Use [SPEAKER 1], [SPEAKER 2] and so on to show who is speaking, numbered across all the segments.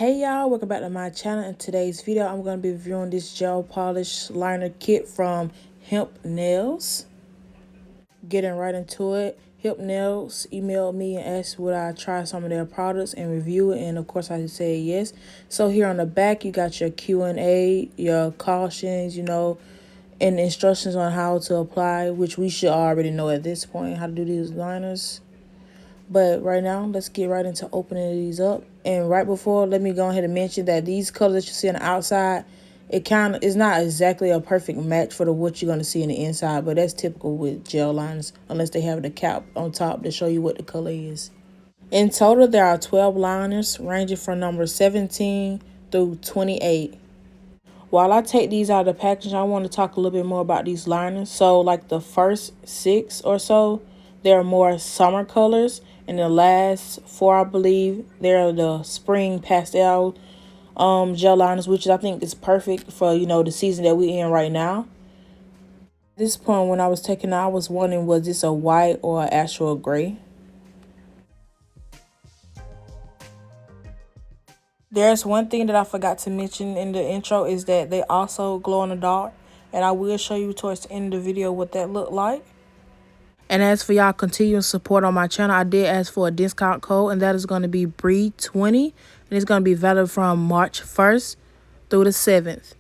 [SPEAKER 1] Hey y'all, welcome back to my channel. In today's video, I'm going to be reviewing this gel polish liner kit from HEPNAILZ. Getting right into it, HEPNAILZ emailed me and asked would I try some of their products and review it, and of course I said yes. So here on the back, you got your Q&A, your cautions, and instructions on how to apply, which we should already know at this point, how to do these liners. But right now, let's get right into opening these up. And right before, let me go ahead and mention that these colors that you see on the outside, it kind of is not exactly a perfect match for what you're going to see in the inside. But that's typical with gel liners, unless they have the cap on top to show you what the color is. In total, there are 12 liners, ranging from number 17 through 28. While I take these out of the package, I want to talk a little bit more about these liners. So like the first 6 or so, they're more summer colors. And the last 4, I believe, they're the spring pastel gel liners, which I think is perfect for, the season that we're in right now. At this point, when I was taking it, I was wondering, was this a white or an actual gray? There's one thing that I forgot to mention in the intro is that they also glow in the dark. And I will show you towards the end of the video what that looked like. And as for y'all continuing support on my channel, I did ask for a discount code, and that is going to be BRI20. And it's going to be valid from March 1st through the 7th.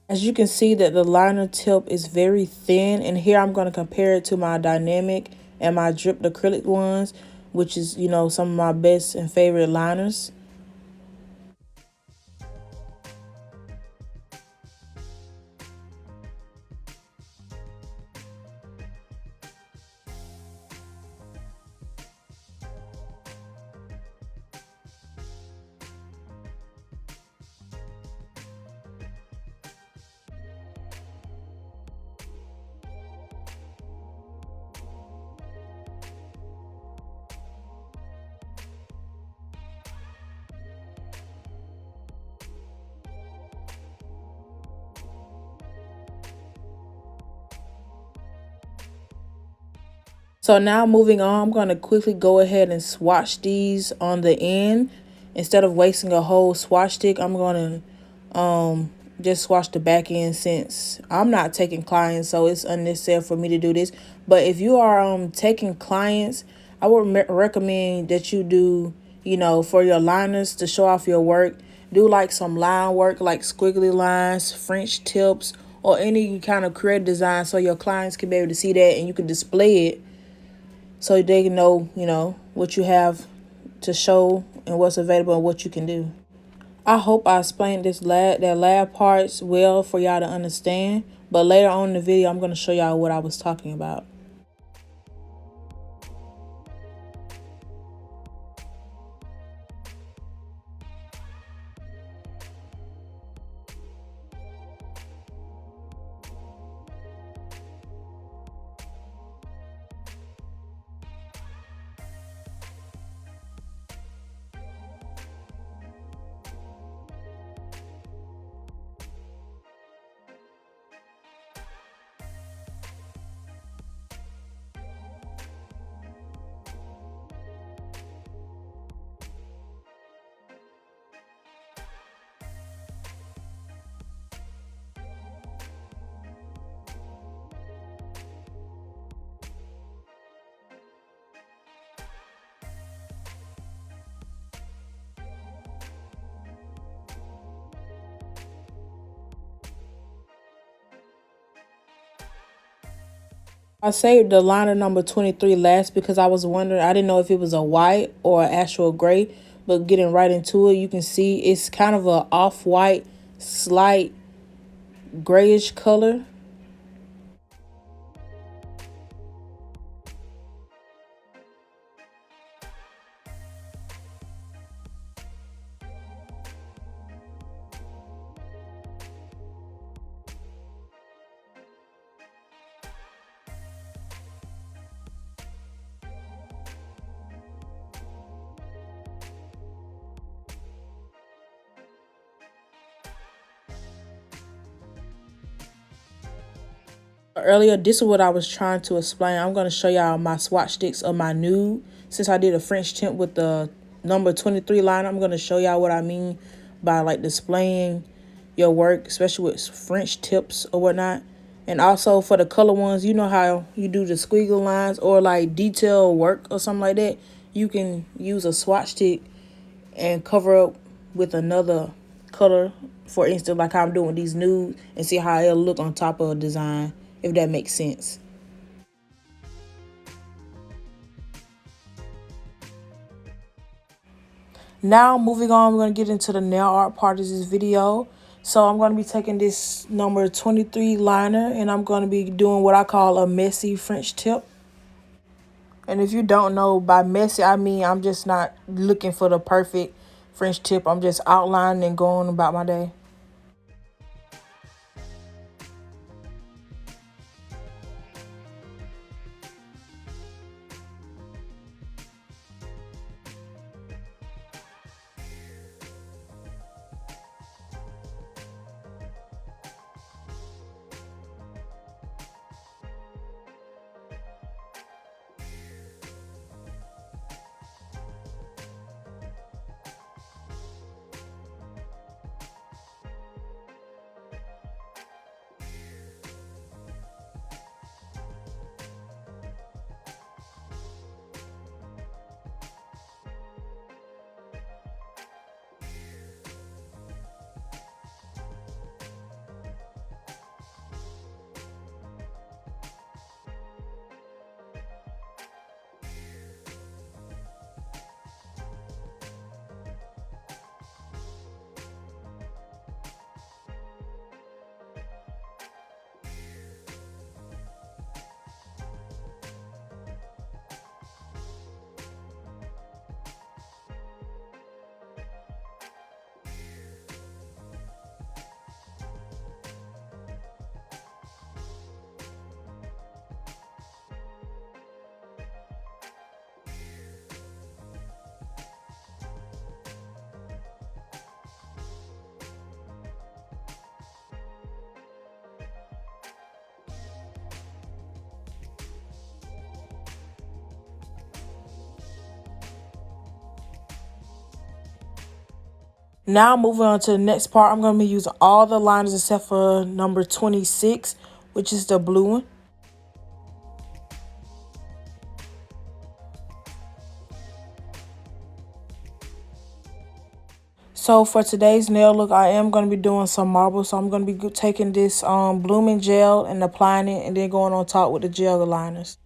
[SPEAKER 1] As you can see that the liner tip is very thin, and here I'm going to compare it to my dynamic and my DrippedAcrylix ones, which is, some of my best and favorite liners. So now moving on, I'm going to quickly go ahead and swatch these on the end. Instead of wasting a whole swatch stick, I'm going to just swatch the back end since I'm not taking clients, so it's unnecessary for me to do this. But if you are taking clients, I would recommend that you do, for your liners to show off your work, do like some line work, like squiggly lines, French tips, or any kind of creative design so your clients can be able to see that and you can display it, so they can know, what you have to show and what's available and what you can do. I hope I explained that lab parts well for y'all to understand. But later on in the video, I'm going to show y'all what I was talking about. I saved the liner number 23 last because I was wondering, I didn't know if it was a white or an actual gray, but getting right into it, you can see it's kind of a off-white, slight grayish color. earlier, this is what I was trying to explain. I'm going to show y'all my swatch sticks of my nude. Since I did a French tip with the number 23 liner, I'm going to show y'all what I mean by like displaying your work, especially with French tips or whatnot. And also for the color ones, you know how you do the squiggle lines or like detail work or something like that. You can use a swatch stick and cover up with another color, for instance, like how I'm doing these nudes, and see how it'll look on top of a design, if that makes sense. Now moving on, we're going to get into the nail art part of this video. So I'm going to be taking this number 23 liner and I'm going to be doing what I call a messy French tip. And if you don't know, by messy, I mean I'm just not looking for the perfect French tip. I'm just outlining and going about my day. Now moving on to the next part, I'm going to be using all the liners except for number 26, which is the blue one. So for today's nail look, I am going to be doing some marble. So I'm going to be taking this blooming gel and applying it and then going on top with the gel liners.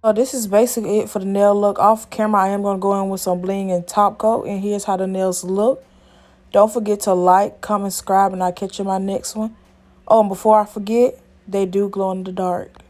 [SPEAKER 1] So this is basically it for the nail look. Off camera, I am going to go in with some bling and top coat. And here's how the nails look. Don't forget to like, comment, subscribe, and I'll catch you in my next one. Oh, and before I forget, they do glow in the dark.